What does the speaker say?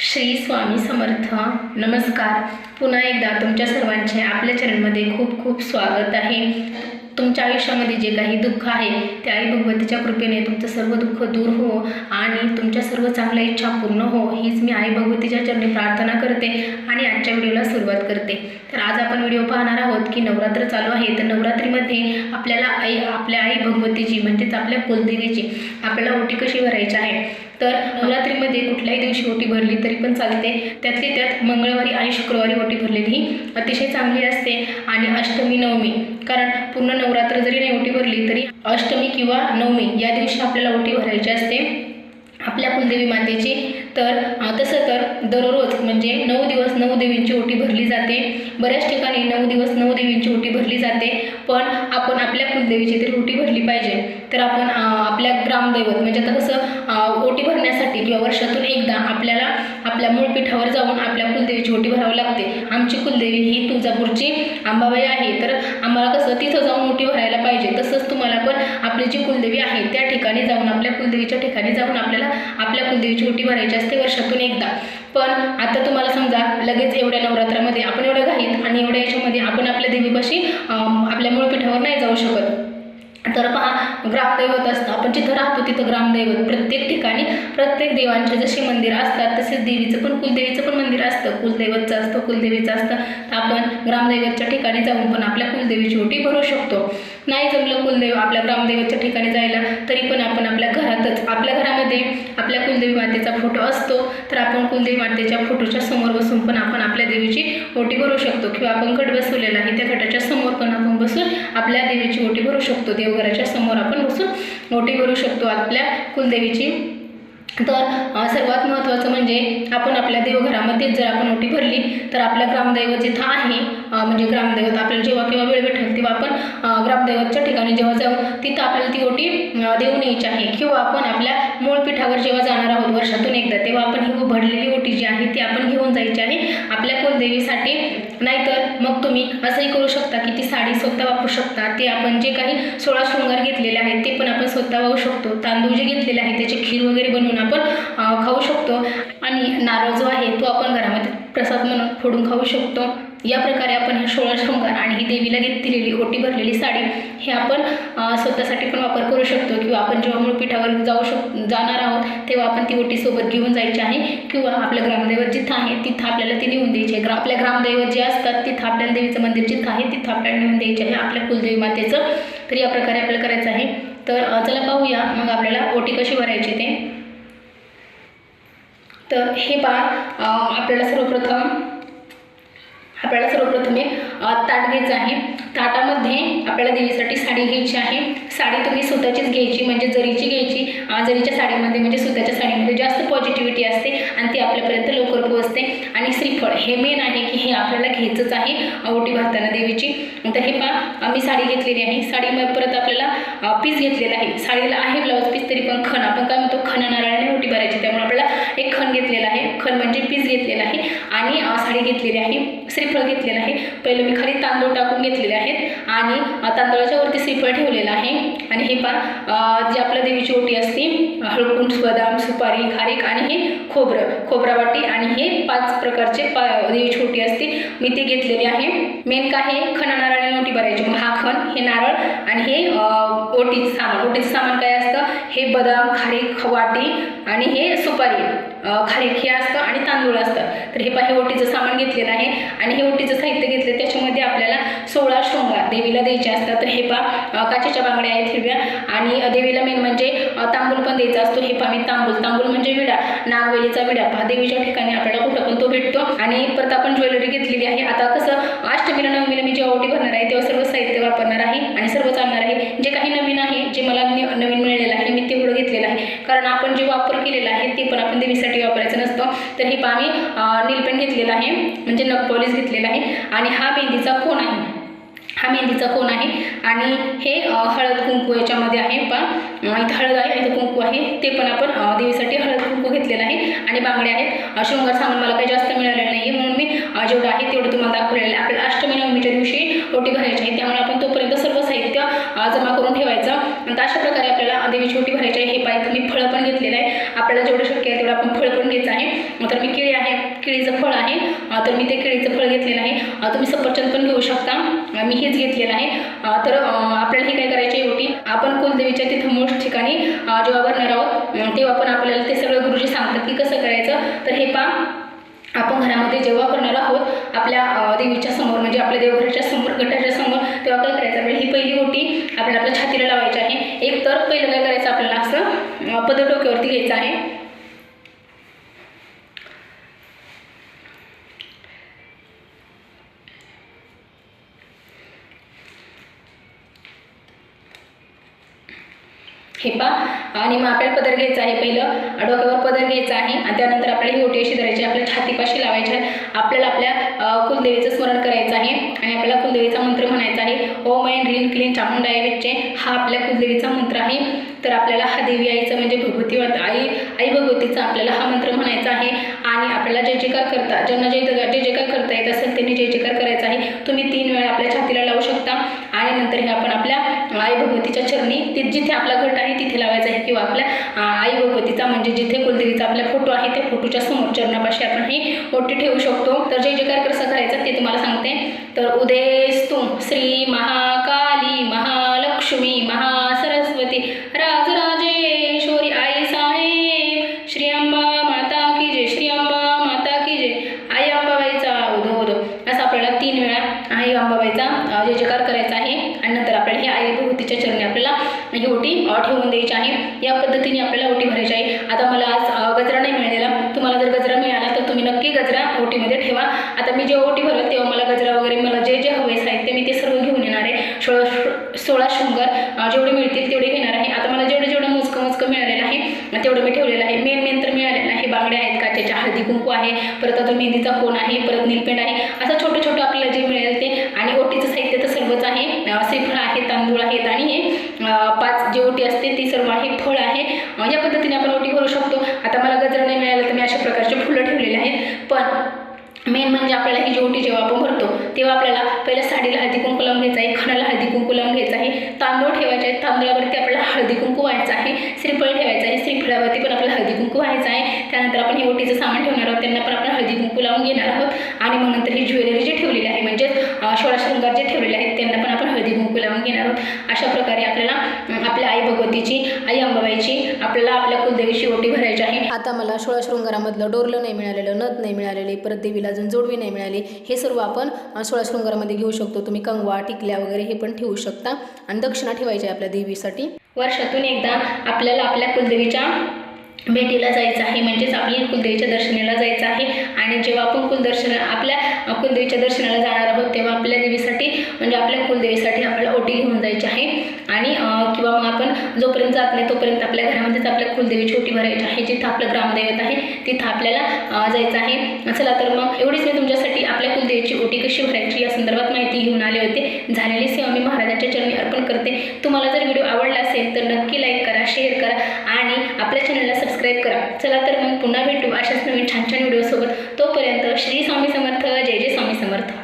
श्री स्वामी समर्थ. नमस्कार. पुन्हा एकदा तुमच्या सर्वांचे आपल्या चॅनलमध्ये खूप खूप स्वागत आहे. तुमच्या आयुष्यामध्ये जे काही दुःख आहे ते आई भगवतीच्या कृपेने तुमचं सर्व दुःख दूर हो आणि तुमच्या सर्व चांगल्या इच्छा पूर्ण हो, हीच मी आई भगवतीच्या चरणी प्रार्थना करते आणि आजच्या व्हिडिओला सुरुवात करते. तर आज आपण व्हिडिओ पाहणार आहोत की नवरात्र चालू आहे. तर नवरात्रीमध्ये आपल्याला आपल्या आई भगवतीची म्हणजेच आपल्या कुलदेवीची आपल्याला ओटी कशी भरायची आहे. तर नवरात्रीमध्ये कुठल्याही दिवशी ओटी भरली तरी पण चालते. त्यातली त्यात मंगळवारी आणि शुक्रवारी ओटी भरलेली ही अतिशय चांगली असते. आणि अष्टमी नवमी, कारण पूर्ण नवरात्र जरी नाही ओटी भरली तरी अष्टमी किंवा नवमी या दिवशी आपल्याला ओटी भरायची असते आपल्या कुलदेवी मातेची. तर तसं तर दररोज म्हणजे 9 दिवस 9 देवींची ओटी भरली जाते. बऱ्याच ठिकाणी 9 दिवस 9 देवींची ओटी भरली जाते, पण आपण आपल्या कुलदेवीची तरी ओटी भरली पाहिजे. तर आपण आपल्या ग्रामदैवत म्हणजे आता कसं ओटी भरण्यासाठी किंवा वर्षातून एकदा आपल्याला आपल्या मूळ पीठावर जाऊन आपल्या कुलदेवीची ओटी भरावी लागते. आमची कुलदेवी ही तुळजापूरची अंबाबाई आहे, तर आम्हाला कसं तिथं जाऊन ओटी भरायला पाहिजे. तसंच तुम्हाला पण आपली जी कुलदेवी आहे त्या ठिकाणी जाऊन आपल्या कुलदेवीच्या ठिकाणी जाऊन आपल्याला आपल्या कुलदेवीची ओटी भरायची असते वर्षातून एकदा. पण आता तुम्हाला समजा लगेच एवढ्या नवरात्रामध्ये आपण एवढ्या घाईत आणि एवढ्या याच्यामध्ये आपण आपल्या देवीपाशी आपल्या मूळ पीठावर नाही जाऊ शकत. तर पहा, ग्रामदैवत असतं, आपण जिथं राहतो तिथं ग्रामदैवत प्रत्येक ठिकाणी प्रत्येक देवांचे जसे मंदिर असतात तसेच देवीचं पण कुलदेवीचं पण मंदिर असतं, कुलदैवतचं असतं कुलदेवीचं असतं. तर आपण ग्रामदैवतच्या ठिकाणी जाऊन पण आपल्या कुलदेवीची ओटी भरू शकतो. नाही जमलं कुलदेव आपल्या ग्रामदैवतच्या ठिकाणी जायला तरी पण आपण आपल्या घरातच आपल्या घरामध्ये आपल्या कुलदेवी मातेचा फोटो असतो, तर आपण कुलदेवी मातेच्या फोटोच्या समोर बसून पण आपण आपल्या देवीची ओटी भरू शकतो. किंवा आपण गट बसवलेला आहे त्या गटाच्या समोर पण आपण बसून आपल्या देवीची ओटी भरू शकतो. देवघराच्या समोर आपण बसून ओटी भरू शकतो आपल्या कुलदेवीची. तर सर्वात महत्त्वाचं म्हणजे आपण आपल्या देवघरामध्येच जर आपण ओटी भरली तर आपल्या ग्रामदैवत जिथं आहे म्हणजे ग्रामदैवत आपल्याला जेव्हा केव्हा वेळ भेटेल तेव्हा आपण ग्रामदैवतच्या ठिकाणी जेव्हा जाऊ तिथं आपल्याला ती ओटी देऊन यायची आहे. किंवा आपण आपल्या मूळ पीठावर जेव्हा जाणार आहोत वर्षातून एकदा तेव्हा आपण ही भरलेली ओटी जी आहे ती आपण घेऊन जायची आहे आपल्या कुलदेवीसाठी. नाहीतर मग तुम्ही असंही करू शकता की ती साडी स्वतः वापरू शकता. ते आपण जे काही 16 शृंगार घेतलेले आहेत ते पण आपण स्वतः वाहू शकतो. तांदूळ जे घेतलेले आहे त्याची खीर वगैरे बनवून आपण खाऊ शकतो. आणि नारळ जो आहे तो आपण घरामध्ये प्रसाद म्हणून फोडून खाऊ शकतो. या प्रकारे आपण हे 16 शृंगार आणि ही देवीला घेतलेली ओटी भरलेली साडी हे आपण स्वतःसाठी पण वापर करू शकतो. किंवा आपण जेव्हा मूळ पीठावर जाणार आहोत तेव्हा आपण ती ओटी सोबत घेऊन जायची आहे. किंवा आपलं ग्रामदैवत जिथं आहे तिथं आपल्याला ती नेऊन द्यायची आहे. आपल्या ग्रामदैवत जे असतात तिथं आपल्याला देवीचं मंदिर जिथं आहे तिथं आपल्याला नेऊन द्यायचे आहे आपल्या कुलदेवी मातेचं. तर या प्रकारे आपल्याला करायचं आहे. तर चला पाहूया मग आपल्याला ओटी कशी भरायची ते. तर हे पहा, आपल्याला सर्वप्रथम एक ताट घ्यायचं आहे. ताटामध्ये आपल्याला देवीसाठी साडी घ्यायची आहे. साडी तुम्ही स्वतःचीच घ्यायची म्हणजे जरीची घ्यायची. जरीच्या साडीमध्ये म्हणजे स्वतःच्या साडीमध्ये जास्त पॉझिटिव्हिटी असते आणि ती आपल्यापर्यंत लवकर पोहोचते. आणि श्रीफळ हे मेन आहे की हे आपल्याला घ्यायचंच आहे ओटी भरताना देवीची. तर हे पहा, मी साडी घेतलेली आहे. साडीमध्ये परत आपल्याला पीस घेतलेला आहे. साडीला आहे ब्लाऊज पीस तरी पण खण आपण काय म्हणतो खणा नारळाने ओटी भरायची, त्यामुळे आपल्याला एक खण घेतलेला आहे. खण म्हणजे पीस घेतलेला आहे आणि साडी घेतलेली आहे. श्रीफळ घेतलेलं आहे. पहिलं मी खाली तांदूळ टाकून घेतलेले आहेत आणि तांदळाच्या वरती श्रीफळ ठेवलेलं आहे. आणि हे पहा, जी आपल्या देवीची ओटी असते हळकुंड बदाम सुपारी खारीक आणि हे खोबरावाटी आणि हे 5 प्रकारचे देवीची ओटी असते मी ते घेतलेले आहे. मेन काय हे खणा नारळाने ओटी भरायची. मग हा खण हे नारळ आणि हे ओटीचं सामान काय असतं हे बदाम खारीक वाटी आणि हे सुपारी खारीक हे असतं आणि तांदूळ असतं. तर हे पहा हे ओटीचं सामान घेतलेलं आहे. आणि हे ओटीचं साहित्य घेतलं त्याच्यामध्ये आपल्याला 16 शृंगार देवीला द्यायचे असतात. तर हे पहा, काचेच्या बांगड्या आहेत हिरव्या आणि देवीला मेन म्हणजे तांदूळ पण द्यायचा असतो. हे पहा मी तांदूळ म्हणजे विडा, नागवेलीचा विडा पहा देवीच्या ठिकाणी आपल्याला कुठं पण तो भेटतो. आणि परत आपण ज्वेलरी घेतलेली आहे. आता कसं अष्टमीला नवमीला मी जेव्हा ओटी भरणार आहे तेव्हा सर्व साहित्य वापरणार आहे आणि सर्वच आणणार आहे. जे काही नवीन आहे जे मला नवीन मिळालेलं आहे मी तेवढं घेतलेलं आहे, कारण आपण जे वापर केलेला आहे ते पण आपण देवीसाठी वापरायचं नसतं. तर हे पहा मी नीलपेंट घेतलेला आहे म्हणजे नख पॉलिश घेतलेला आहे. आणि हा मेहंदीचा कोन आहे. हा मेहंदीचा कोन आहे आणि हे हळद कुंकू याच्यामध्ये आहे. पण इथं हळद आहे, इथं कुंकू आहे, ते पण आपण देवीसाठी हळद कुंकू घेतलेलं आहे. आणि बांगड्या आहेत. शृंगार सामान मला काही जास्त मिळालेलं नाही आहे, म्हणून मी जेवढं आहे तेवढं तुम्हाला दाखवलेलं आहे. आपल्याला अष्टमी नवमीच्या दिवशी ओटी भरायची आहे, त्यामुळे आपण तोपर्यंत सर्व साहित्य जमा करून ठेवायचं. आणि अशा प्रकारे आपल्याला देवीची ओटी भरायची आहे. हे पाहिजे मी फळं पण घेतलेलं आहे. आपल्याला जेवढं शक्य आहे तेवढं आपण फळ पण घ्यायचं आहे. तर मी केळी आहे, केळीचं फळ आहे, तर मी ते केळीचं फळ घेतलेलं आहे. तुम्ही सफरचंद पण घेऊ शकता, मी हेच घेतलेलं आहे. तर आपल्याला हे काय करायची आहे, ओटी आपण कुलदेवीच्या तिथं मूळ ठिकाणी जेव्हा भरणार आहोत तेव्हा पण आपल्याला ते सगळं गुरुजी सांगतात की कसं करायचं. तर हे आपण घरामध्ये जेव्हा करणार आहोत आपल्या देवीच्या समोर, म्हणजे आपल्या देवघराच्या समोर, गटाच्या समोर, तेव्हा काय करायचं आपल्याला ही पहिली ओटी आपल्याला आपल्या छातीला लावायची आहे. एक तर पहिलं काय करायचं आपल्याला असं पदर डोक्यावरती घ्यायचं आहे. हे आणि मग आपल्याला पदर घ्यायचा आहे. पहिलं डोक्यावर पदर घ्यायचा आहे आणि त्यानंतर आपल्याला ही ओटी अशी धरायची, आपल्या छातीपाशी लावायची आहे. आपल्याला आपल्या कुलदेवीचं स्मरण करायचं आहे आणि आपल्याला कुलदेवीचा मंत्र म्हणायचा आहे. ओम ऐं ह्रीं क्लीं चामुंडाय विच्चे, हा आपल्या कुलदेवीचा मंत्र आहे. तर आपल्याला हा देवी आईचा म्हणजे भगवती आई भगवतीचा आपल्याला हा मंत्र म्हणायचा आहे. आणि आपल्याला जय जयकार करता, ज्यांना जय जयकार करता येत असेल त्यांनी जय जयकार करायचा आहे. तुम्ही 3 वेळा आपल्या छातीला लावू शकता. आणि नंतर हे आपण आपल्या आई भगवतीच्या चरणी, जिथे आपला घट आहे तिथे लावायचं आहे, किंवा आपल्या आई भगवतीचा म्हणजे जिथे कुलदेवीचा आपला फोटो आहे त्या फोटोच्या समोर चरणापाशी आपण ही ओटी ठेवू शकतो. तर जय जयकार कसं करायचं ते तुम्हाला सांगते. तर उदेस्तु श्री महाकाली महालक्ष्मी महासरस्वती राजराजेश्वरी आई साहेब, श्री अंबा माता की जय, श्री अंबा माता की जय, आई अंबाबाईचा उदो उदो, असं आपल्याला 3 वेळा आई अंबाबाईचा जय जयकार करायचा आहे. आणि नंतर आपल्याला ही आई भगवतीच्या चरणी आपल्याला ही ओटी ठेवून द्यायची आहे. या पद्धतीने आपल्याला ओटी भरायची आहे. आता मला आज गजरा नाही मिळालेला, तुम्हाला जर गजरा मिळाला तर तुम्ही नक्की गजरा ओटीमध्ये ठेवा. आता मी जेव्हा ओटी भरत तेव्हा मला गजरा वगैरे मला जे जे हवे साहित्य मी ते सर्व घेऊन येणार आहे. 16 शृंगार जेवढे मिळतील तेवढे घेणार आहे. आता मला जेवढं मोजकं मिळालेलं आहे तेवढं मी ठेवलेलं आहे. मेन तर मिळालेलं आहे. बांगड्या आहेत काचेच्या, हळदी कुंकू आहे, परत अजून मेहंदीचा कोन आहे, परत नीलपेंड आहे. असं छोटं आपल्याला जे मिळेल ते. आणि ओटीचं साहित्य तर सर्वच आहे. श्रीफळ आहे, तांदूळ आहेत आणि हे 5 जी ओटी असते ती सर्व आहे, फळ आहे. या पद्धतीने आपण ओटी भरू शकतो. आता मला गजरा नाही मिळाला तर मी अशा प्रकारचे फुलं ठेवलेले आहेत. पण मेन म्हणजे आपल्याला ही जी ओटी जेव्हा आपण भरतो तेव्हा आपल्याला पहिल्या साडीला हळदी कुंकू लावून घ्यायचं आहे, खणाला हळदी कुंकू लावून घ्यायचं आहे, तांदूळ ठेवायचे आहेत, तांदूळावरती आपल्याला हळदी कुंकू व्हायचं आहे, श्रीफळ ठेवायचं आहे, श्रीफळावरती पण आपल्याला हळदी कुंकू व्हायचं आहे. त्यानंतर आपण हे ओटीचं सामान ठेवणार आहोत, त्यांना पण आपण हळदी कुंकू लावून घेणार आहोत. आणि मग नंतर ही ज्वेलरी जी ठेवलेली आहे म्हणजे 16 शृंगार जे ठेवलेले आहेत त्यांना पण आपण हळदी कुंकू लावून घेणार आहोत. अशा प्रकारे आपल्याला आपल्या आई भगवतीची, आई अंबाबाईची, आपल्याला आपल्या कुलदेवीची ओटी भरायची आहे. आता मला 16 शृंगारामधलं डोरलं नाही मिळालेलं, नथ नाही मिळालेली, परत देवीला अजून जोडवी नाही मिळाली. हे सर्व आपण 16 शृंगारामध्ये घेऊ शकतो. तुम्ही कंगवा, टिकल्या वगैरे हे पण ठेवू शकता. आणि दक्षिणा ठेवायची आहे आपल्या देवीसाठी. वर्षातून एकदा आपल्याला आपल्या कुलदेवीच्या भेटीला जायचं आहे, म्हणजेच आपल्या कुलदेवीच्या दर्शनाला जायचं आहे. आणि जेव्हा आपण आपल्या कुलदेवीच्या दर्शनाला जाणार आहोत तेव्हा आपल्या देवीसाठी म्हणजे आपल्या कुलदेवीसाठी आपल्याला ओटी घेऊन जायची आहे. आणि किंवा मग आपण जोपर्यंत जात नाही तोपर्यंत आपल्या घरामध्येच आपल्या कुलदेवीची ओटी भरायची आहे. जिथं आपलं ग्रामदैवत आहे तिथं आपल्याला जायचं आहे. चला तर मग एवढीच मी तुमच्यासाठी आपल्या कुलदेवीची ओटी कशी भरायची या संदर्भात माहिती घेऊन आले होते. झालेली सेवा मी महाराजांच्या चरणी अर्पण करते. तुम्हाला जर व्हिडिओ आवडला असेल तर नक्की लाईक करा, शेअर करा आणि आपल्या चॅनलला सबस्क्राईब करा. चला तर मग पुन्हा भेटू अशाच नवीन छान व्हिडिओसोबत. तोपर्यंत श्री स्वामी समर्थ, जय जय स्वामी समर्थ.